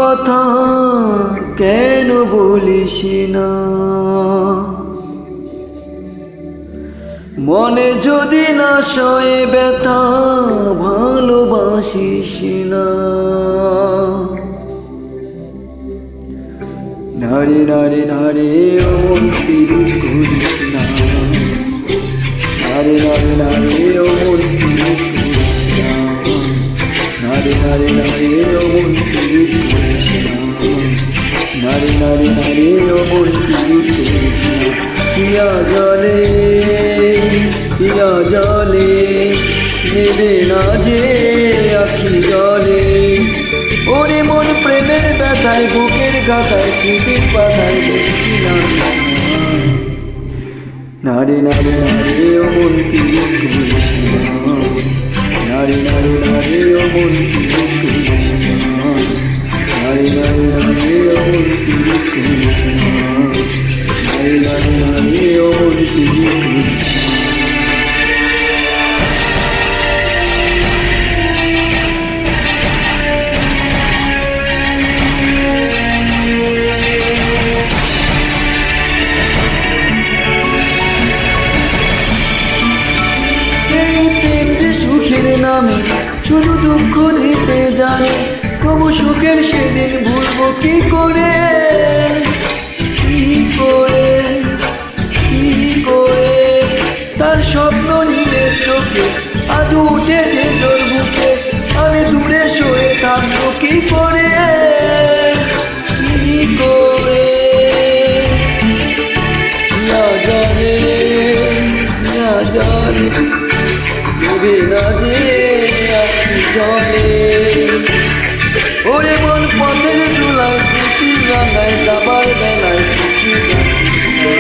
কথা কেন বলিস না? মনে যদি না সয়ে ব্যথা ভালোবাসিস না। নারে নারে নারে অমন পিরিত করিস না। নারে নারে নারে অমন পিরিত করিস না। নারে নারে নারে অমন পিরিত করিস না। নারে নারে নারে অমন পিরিত করিস না। পিয়া জলে পিয়া জলে নেবে না যে আখি জলে। ওরে মন প্রেমের ব্যথায় বুকের গাথায় স্মৃতির পাতায় বৃষ্টি নারে নারে নারে অমন পিরিত করিস না। নারে নারে নারে অমন পিরিত করিস না। নারে নারে নারে অমন পিরিত করিস না। নারে নারে নারে অমন পিরিত করিস না। নামে শুধু দুঃখ দিতে জানে, তবু সুখের সেদিন ভুলবো কি করে? কি করে কি করে তার স্বপ্ন নিয়ে চোখে আজ উঠে যে জোর বুকে, আমি দূরে সরে থাকবো কি করে? কি করে না জানে না জানে দেবে না যে আখি জলে। ওরে মন পথের চুলায় স্মৃতির রাঙায় যাবার বেলায় কিছু রাখিস না।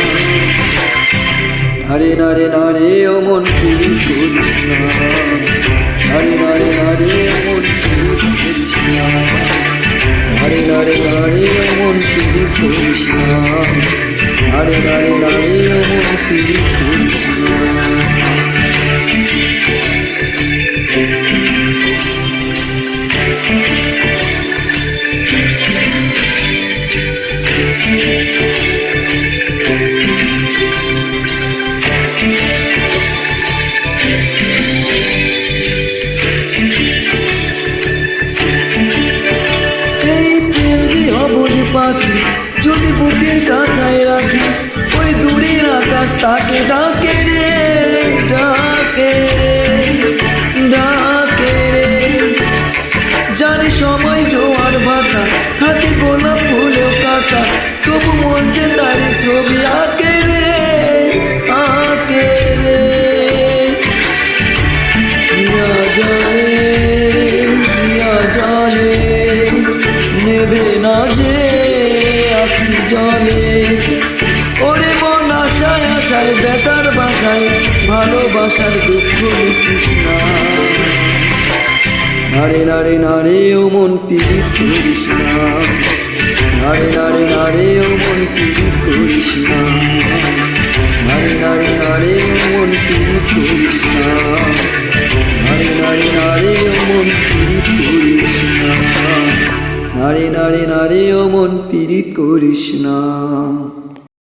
নারে নারে নারে অমন পিরিত করিস না। নারে নারে নারে অমন পিরিত করিস না। নারে নারে নারে অমন পিরিত করিস না। নারে নারে নারে অমন পিরিত করিস না। পাখি যদি বুকের কাছায় রাখি, ওই দূরের আকাশ তাকে ডাকে রে ডাকে রে ডাকে রে। জানি সময় জোয়ার ভাটা থাকে গোলাপ ফুলেও কাটা, তবু মন যে তারি ছবি আঁকে রে আঁকে রে। পিয়া জলে পিয়া জলে নেবে না যে আখি জলে। ওরে মন আশায় আশায় বেতার বাসায় ভালোবাসার দুঃখ লিখিস না। নারে নারে নারে অমন পিরিত করিস না। নারে নারে নারে অমন পিরিত করিস না। নারে নারে নারে অমন পিরিত করিস না। নারে নারে নারে অমন পিরিত করিস না। নারে নারে নারে অমন পিরিত করিস না।